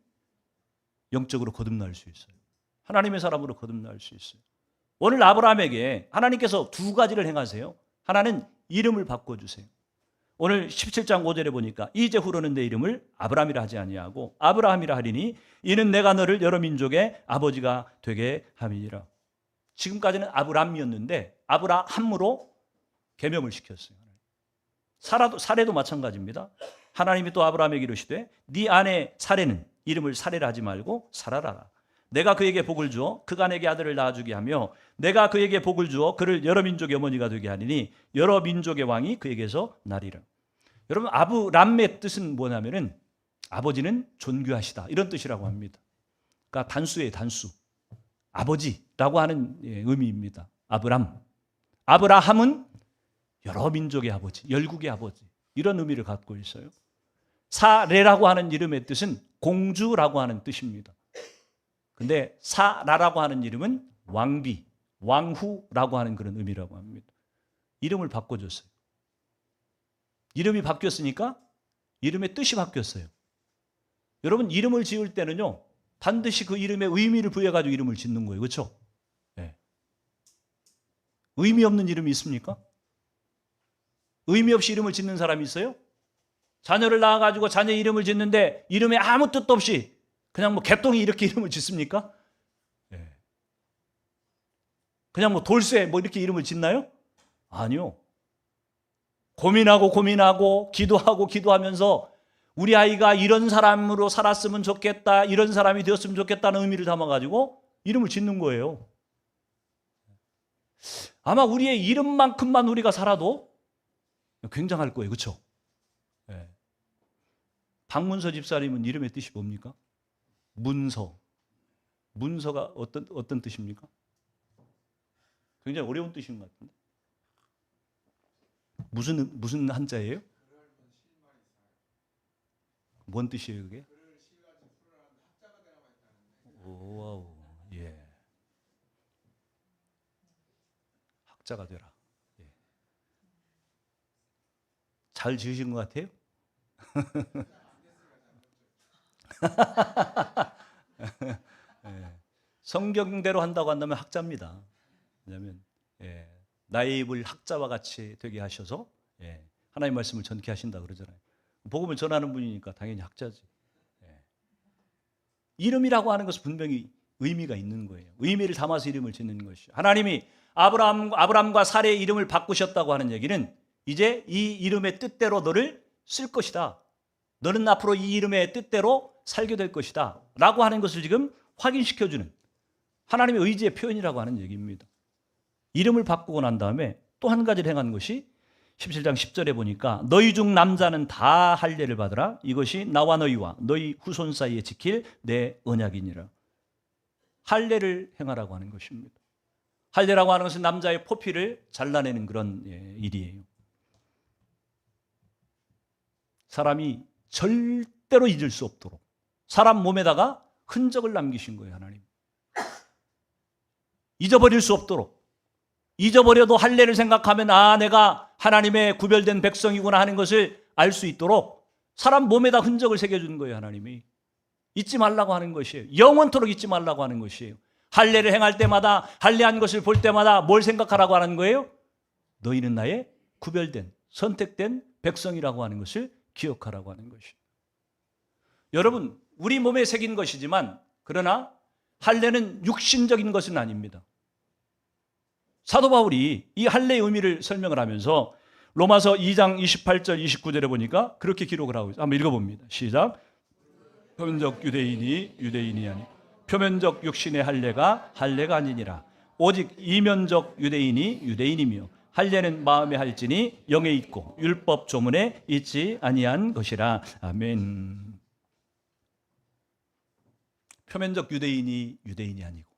영적으로 거듭날 수 있어요. 하나님의 사람으로 거듭날 수 있어요. 오늘 아브라함에게 하나님께서 두 가지를 행하세요. 하나는 이름을 바꿔주세요. 오늘 17장 5절에 보니까 이제후로는 내 이름을 아브라함이라 하지 아니하고 아브라함이라 하리니 이는 내가 너를 여러 민족의 아버지가 되게 함이니라. 지금까지는 아브람이었는데 아브라함으로 계명을 시켰어요. 사례도 마찬가지입니다. 하나님이 또 아브라함에게 이르시되 네 아내 사례는 이름을 사례라 하지 말고 사라라. 내가 그에게 복을 주어 그가 내게 아들을 낳아주게 하며 내가 그에게 복을 주어 그를 여러 민족의 어머니가 되게 하리니 여러 민족의 왕이 그에게서 나리라. 여러분, 아브람의 뜻은 뭐냐면은 아버지는 존귀하시다 이런 뜻이라고 합니다. 그러니까 단수예요, 단수. 아버지라고 하는 의미입니다. 아브라함은 여러 민족의 아버지, 열국의 아버지 이런 의미를 갖고 있어요. 사레라고 하는 이름의 뜻은 공주라고 하는 뜻입니다. 근데 사라라고 하는 이름은 왕비, 왕후라고 하는 그런 의미라고 합니다. 이름을 바꿔줬어요. 이름이 바뀌었으니까 이름의 뜻이 바뀌었어요. 여러분, 이름을 지을 때는요 반드시 그 이름에 의미를 부여해가지고 이름을 짓는 거예요. 그렇죠? 네. 의미 없는 이름이 있습니까? 의미 없이 이름을 짓는 사람이 있어요? 자녀를 낳아가지고 자녀 이름을 짓는데 이름에 아무 뜻도 없이 그냥 뭐 개똥이 이렇게 이름을 짓습니까? 네. 그냥 뭐 돌쇠 뭐 이렇게 이름을 짓나요? 아니요. 고민하고 기도하면서 우리 아이가 이런 사람으로 살았으면 좋겠다, 이런 사람이 되었으면 좋겠다는 의미를 담아가지고 이름을 짓는 거예요. 아마 우리의 이름만큼만 우리가 살아도 굉장할 거예요. 그렇죠? 네. 박문서 집사님은 이름의 뜻이 뭡니까? 문서가 어떤 뜻입니까? 굉장히 어려운 뜻인 것 같은데. 무슨 한자예요? 뭔 뜻이에요, 그게? 오와우, 예. 학자가 되라. 예. 잘 지으신 것 같아요? 예. 성경대로 한다고 한다면 학자입니다. 왜냐하면 나의 입을 학자와 같이 되게 하셔서 하나님 말씀을 전케 하신다 그러잖아요. 복음을 전하는 분이니까 당연히 학자지. 이름이라고 하는 것은 분명히 의미가 있는 거예요. 의미를 담아서 이름을 짓는 것이. 하나님이 아브람과 사레의 이름을 바꾸셨다고 하는 얘기는 이제 이 이름의 뜻대로 너를 쓸 것이다. 너는 앞으로 이 이름의 뜻대로 살게 될 것이다. 라고 하는 것을 지금 확인시켜주는 하나님의 의지의 표현이라고 하는 얘기입니다. 이름을 바꾸고 난 다음에 또 한 가지를 행한 것이 17장 10절에 보니까 너희 중 남자는 다 할례를 받으라. 이것이 나와 너희와 너희 후손 사이에 지킬 내 언약이니라. 할례를 행하라고 하는 것입니다. 할례라고 하는 것은 남자의 포피를 잘라내는 그런 일이에요. 사람이 절대로 잊을 수 없도록 사람 몸에다가 흔적을 남기신 거예요, 하나님. 잊어버릴 수 없도록. 잊어버려도 할례를 생각하면 내가 하나님의 구별된 백성이구나 하는 것을 알 수 있도록 사람 몸에다 흔적을 새겨주는 거예요, 하나님이. 잊지 말라고 하는 것이에요. 영원토록 잊지 말라고 하는 것이에요. 할례를 행할 때마다, 할례한 것을 볼 때마다 뭘 생각하라고 하는 거예요? 너희는 나의 구별된, 선택된 백성이라고 하는 것을 기억하라고 하는 것이에요. 여러분, 우리 몸에 새긴 것이지만 그러나 할례는 육신적인 것은 아닙니다. 사도 바울이 이 할례의 의미를 설명을 하면서 로마서 2장 28절 29절에 보니까 그렇게 기록을 하고 있어요. 한번 읽어봅니다. 시작. 표면적 유대인이 유대인이 아니고 표면적 육신의 할례가 할례가 아니니라. 오직 이면적 유대인이 유대인이며 할례는 마음에 할지니 영에 있고 율법 조문에 있지 아니한 것이라. 아멘. 표면적 유대인이 유대인이 아니고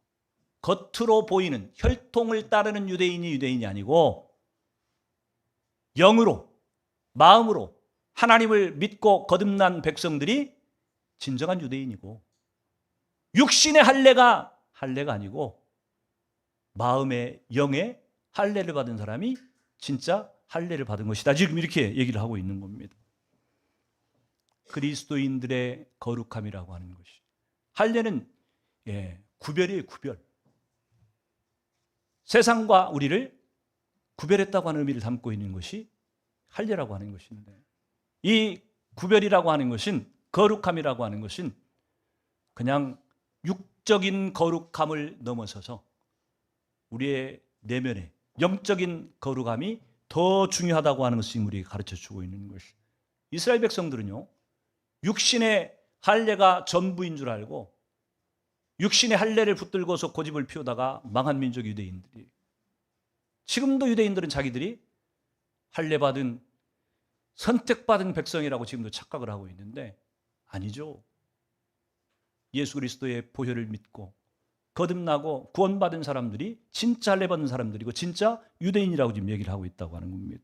겉으로 보이는 혈통을 따르는 유대인이 유대인이 아니고 영으로, 마음으로 하나님을 믿고 거듭난 백성들이 진정한 유대인이고, 육신의 할례가 할례가 아니고 마음의 영의 할례를 받은 사람이 진짜 할례를 받은 것이다. 지금 이렇게 얘기를 하고 있는 겁니다. 그리스도인들의 거룩함이라고 하는 것이, 할례는 구별이에요. 구별. 세상과 우리를 구별했다고 하는 의미를 담고 있는 것이 할례라고 하는 것인데, 이 구별이라고 하는 것은, 거룩함이라고 하는 것은 그냥 육적인 거룩함을 넘어서서 우리의 내면의 영적인 거룩함이 더 중요하다고 하는 것을 우리에게 가르쳐주고 있는 것이. 이스라엘 백성들은요, 육신의 할례가 전부인 줄 알고 육신의 할례를 붙들고서 고집을 피우다가 망한 민족 유대인들이, 지금도 유대인들은 자기들이 할례받은 선택받은 백성이라고 지금도 착각을 하고 있는데 아니죠. 예수 그리스도의 보혈을 믿고 거듭나고 구원받은 사람들이 진짜 할례받은 사람들이고 진짜 유대인이라고 지금 얘기를 하고 있다고 하는 겁니다.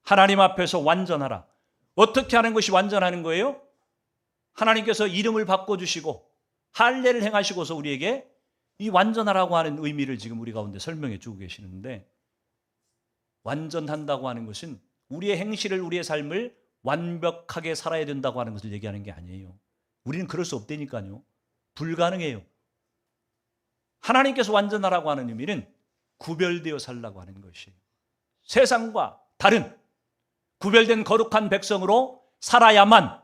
하나님 앞에서 완전하라. 어떻게 하는 것이 완전하는 거예요? 하나님께서 이름을 바꿔주시고 할례를 행하시고서 우리에게 이 완전하라고 하는 의미를 지금 우리 가운데 설명해 주고 계시는데, 완전한다고 하는 것은 우리의 행실을, 우리의 삶을 완벽하게 살아야 된다고 하는 것을 얘기하는 게 아니에요. 우리는 그럴 수 없다니까요. 불가능해요. 하나님께서 완전하라고 하는 의미는 구별되어 살라고 하는 것이에요. 세상과 다른 구별된 거룩한 백성으로 살아야만.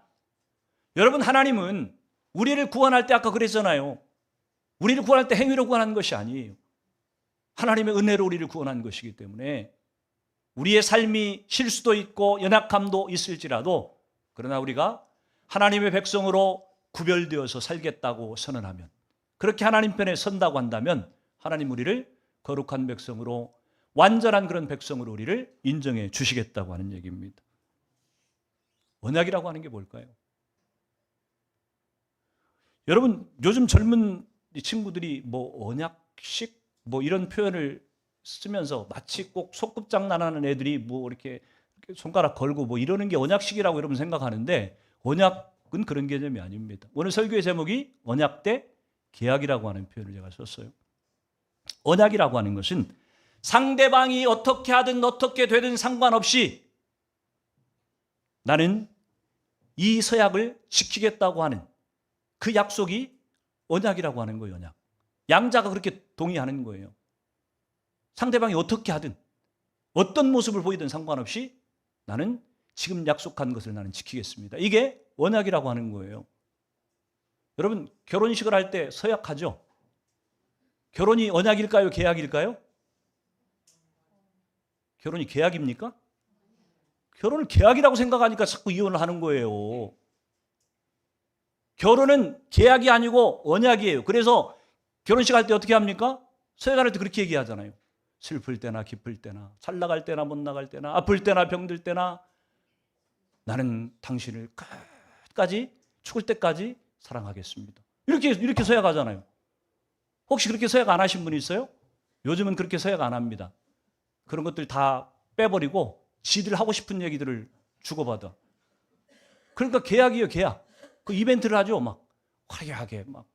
여러분, 하나님은 우리를 구원할 때 아까 그랬잖아요. 우리를 구원할 때 행위로 구원하는 것이 아니에요. 하나님의 은혜로 우리를 구원한 것이기 때문에 우리의 삶이 실수도 있고 연약함도 있을지라도, 그러나 우리가 하나님의 백성으로 구별되어서 살겠다고 선언하면, 그렇게 하나님 편에 선다고 한다면 하나님 우리를 거룩한 백성으로, 완전한 그런 백성으로 우리를 인정해 주시겠다고 하는 얘기입니다. 언약이라고 하는 게 뭘까요? 여러분, 요즘 젊은 친구들이 뭐 언약식 뭐 이런 표현을 쓰면서 마치 꼭 소꿉장난하는 애들이 뭐 이렇게 손가락 걸고 뭐 이러는 게 언약식이라고 여러분 생각하는데, 언약은 그런 개념이 아닙니다. 오늘 설교의 제목이 언약 대 계약이라고 하는 표현을 제가 썼어요. 언약이라고 하는 것은 상대방이 어떻게 하든 어떻게 되든 상관없이 나는 이 서약을 지키겠다고 하는 그 약속이 언약이라고 하는 거예요. 언약. 양자가 그렇게 동의하는 거예요. 상대방이 어떻게 하든 어떤 모습을 보이든 상관없이 나는 지금 약속한 것을 나는 지키겠습니다. 이게 언약이라고 하는 거예요. 여러분, 결혼식을 할 때 서약하죠? 결혼이 언약일까요? 계약일까요? 결혼이 계약입니까? 결혼을 계약이라고 생각하니까 자꾸 이혼을 하는 거예요. 결혼은 계약이 아니고 언약이에요. 그래서 결혼식 할 때 어떻게 합니까? 서약할 때 그렇게 얘기하잖아요. 슬플 때나 기쁠 때나, 잘 나갈 때나 못 나갈 때나, 아플 때나 병들 때나 나는 당신을 끝까지, 죽을 때까지 사랑하겠습니다. 이렇게 서약하잖아요. 혹시 그렇게 서약 안 하신 분 있어요? 요즘은 그렇게 서약 안 합니다. 그런 것들 다 빼버리고 지들 하고 싶은 얘기들을 주고받아. 그러니까 계약이에요, 계약. 그 이벤트를 하죠. 막 화려하게 막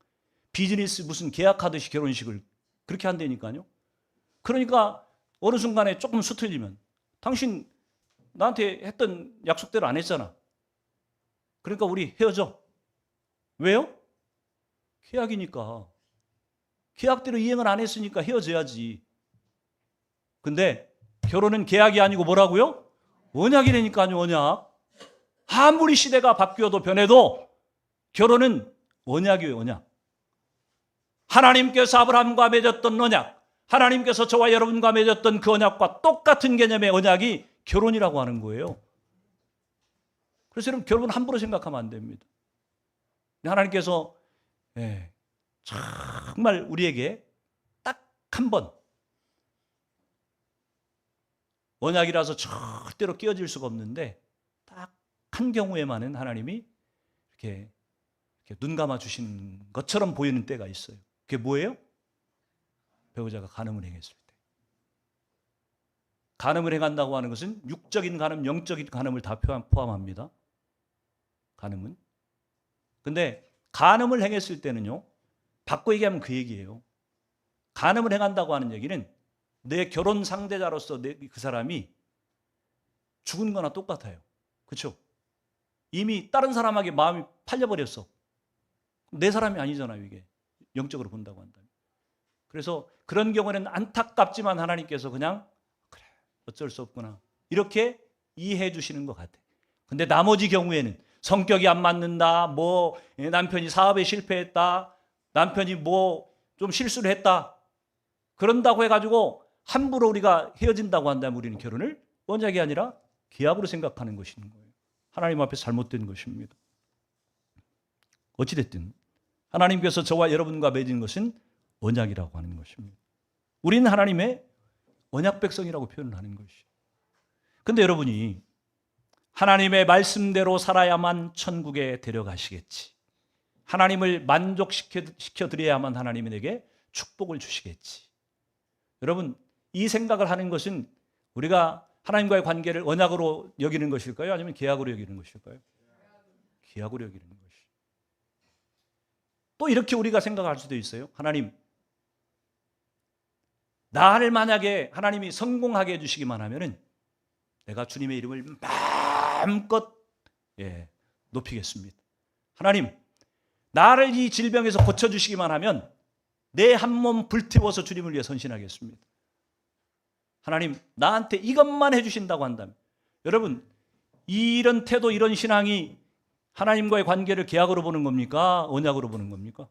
비즈니스 무슨 계약하듯이 결혼식을 그렇게 한다니까요. 그러니까 어느 순간에 조금 수틀리면 당신 나한테 했던 약속대로 안 했잖아. 그러니까 우리 헤어져. 왜요? 계약이니까. 계약대로 이행을 안 했으니까 헤어져야지. 근데 결혼은 계약이 아니고 뭐라고요? 언약이라니까요, 언약. 아무리 시대가 바뀌어도 변해도 결혼은 언약이에요, 언약. 하나님께서 아브라함과 맺었던 언약, 하나님께서 저와 여러분과 맺었던 그 언약과 똑같은 개념의 언약이 결혼이라고 하는 거예요. 그래서 여러분, 결혼 함부로 생각하면 안 됩니다. 하나님께서 정말 우리에게 딱 한 번, 언약이라서 절대로 깨어질 수가 없는데 딱 한 경우에만은 하나님이 이렇게 눈 감아 주시는 것처럼 보이는 때가 있어요. 그게 뭐예요? 배우자가 간음을 행했을 때. 간음을 행한다고 하는 것은 육적인 간음, 영적인 간음을 다 포함합니다. 간음은. 근데 간음을 행했을 때는요, 바꿔 얘기하면 그 얘기예요. 간음을 행한다고 하는 얘기는 내 결혼 상대자로서 그 사람이 죽은 거나 똑같아요. 그렇죠? 이미 다른 사람에게 마음이 팔려버렸어. 내 사람이 아니잖아요, 이게. 영적으로 본다고 한다면. 그래서 그런 경우에는 안타깝지만 하나님께서 그냥 그래, 어쩔 수 없구나, 이렇게 이해해 주시는 것 같아요. 근데 나머지 경우에는 성격이 안 맞는다, 뭐 남편이 사업에 실패했다, 남편이 뭐 좀 실수를 했다, 그런다고 해가지고 함부로 우리가 헤어진다고 한다면 우리는 결혼을 언약이 아니라 계약으로 생각하는 것인 거예요. 하나님 앞에 잘못된 것입니다. 어찌됐든 하나님께서 저와 여러분과 맺은 것은 언약이라고 하는 것입니다. 우리는 하나님의 언약 백성이라고 표현을 하는 것이에요. 그런데 여러분이 하나님의 말씀대로 살아야만 천국에 데려가시겠지, 하나님을 만족시켜 드려야만 하나님이 내게 축복을 주시겠지. 여러분, 이 생각을 하는 것은 우리가 하나님과의 관계를 언약으로 여기는 것일까요? 아니면 계약으로 여기는 것일까요? 계약으로 여기는 것이. 또 이렇게 우리가 생각할 수도 있어요. 하나님, 나를 만약에 하나님이 성공하게 해주시기만 하면은 내가 주님의 이름을 마음껏 높이겠습니다. 하나님, 나를 이 질병에서 고쳐주시기만 하면 내 한 몸 불태워서 주님을 위해 헌신하겠습니다. 하나님, 나한테 이것만 해주신다고 한다면, 여러분, 이런 태도, 이런 신앙이 하나님과의 관계를 계약으로 보는 겁니까? 언약으로 보는 겁니까?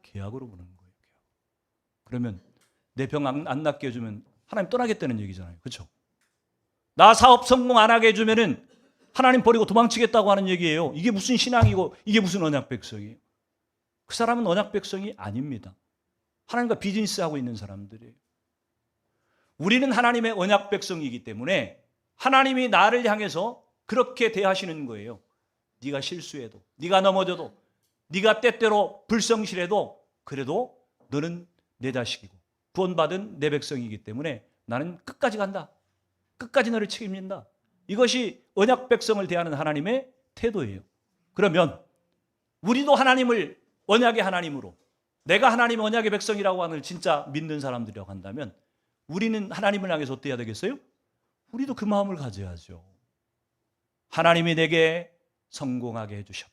계약으로 보는 거예요. 그러면 내 병 안 낫게 해주면 하나님 떠나겠다는 얘기잖아요. 그렇죠? 나 사업 성공 안 하게 해주면은 하나님 버리고 도망치겠다고 하는 얘기예요. 이게 무슨 신앙이고 이게 무슨 언약 백성이에요? 그 사람은 언약 백성이 아닙니다. 하나님과 비즈니스하고 있는 사람들이에요. 우리는 하나님의 언약 백성이기 때문에 하나님이 나를 향해서 그렇게 대하시는 거예요. 네가 실수해도, 네가 넘어져도, 네가 때때로 불성실해도 그래도 너는 내 자식이고 구원받은 내 백성이기 때문에 나는 끝까지 간다. 끝까지 너를 책임진다. 이것이 언약 백성을 대하는 하나님의 태도예요. 그러면 우리도 하나님을 언약의 하나님으로, 내가 하나님 언약의 백성이라고 하는 진짜 믿는 사람들이라고 한다면 우리는 하나님을 향해서 어때야 되겠어요? 우리도 그 마음을 가져야죠. 하나님이 내게 성공하게 해주셔도,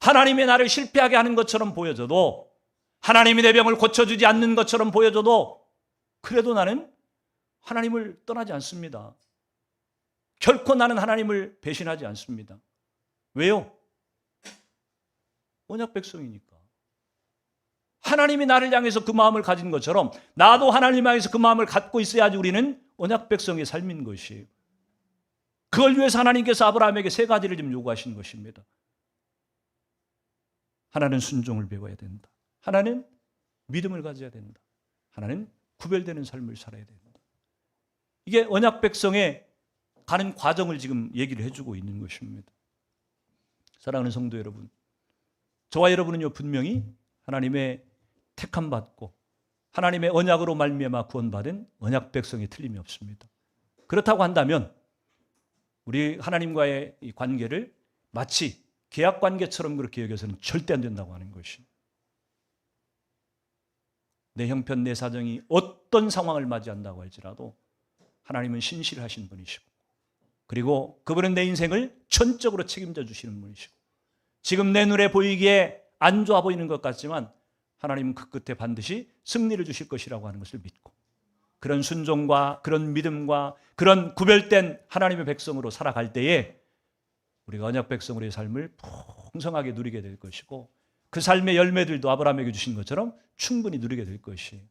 하나님이 나를 실패하게 하는 것처럼 보여져도, 하나님이 내 병을 고쳐주지 않는 것처럼 보여져도 그래도 나는 하나님을 떠나지 않습니다. 결코 나는 하나님을 배신하지 않습니다. 왜요? 언약 백성이니까. 하나님이 나를 향해서 그 마음을 가진 것처럼 나도 하나님 향해서 그 마음을 갖고 있어야지 우리는 언약 백성의 삶인 것이에요. 그걸 위해서 하나님께서 아브라함에게 세 가지를 좀 요구하신 것입니다. 하나는 순종을 배워야 된다. 하나는 믿음을 가져야 된다. 하나는 구별되는 삶을 살아야 된다. 이게 언약 백성의 가는 과정을 지금 얘기를 해주고 있는 것입니다. 사랑하는 성도 여러분, 저와 여러분은요 분명히 하나님의 택함 받고 하나님의 언약으로 말미암아 구원받은 언약 백성이 틀림이 없습니다. 그렇다고 한다면 우리 하나님과의 이 관계를 마치 계약 관계처럼 그렇게 여겨서는 절대 안 된다고 하는 것이, 내 형편 내 사정이 어떤 상황을 맞이한다고 할지라도 하나님은 신실하신 분이시고, 그리고 그분은 내 인생을 전적으로 책임져 주시는 분이시고, 지금 내 눈에 보이기에 안 좋아 보이는 것 같지만 하나님은 그 끝에 반드시 승리를 주실 것이라고 하는 것을 믿고 그런 순종과 그런 믿음과 그런 구별된 하나님의 백성으로 살아갈 때에 우리가 언약 백성으로의 삶을 풍성하게 누리게 될 것이고 그 삶의 열매들도 아브라함에게 주신 것처럼 충분히 누리게 될 것이에요.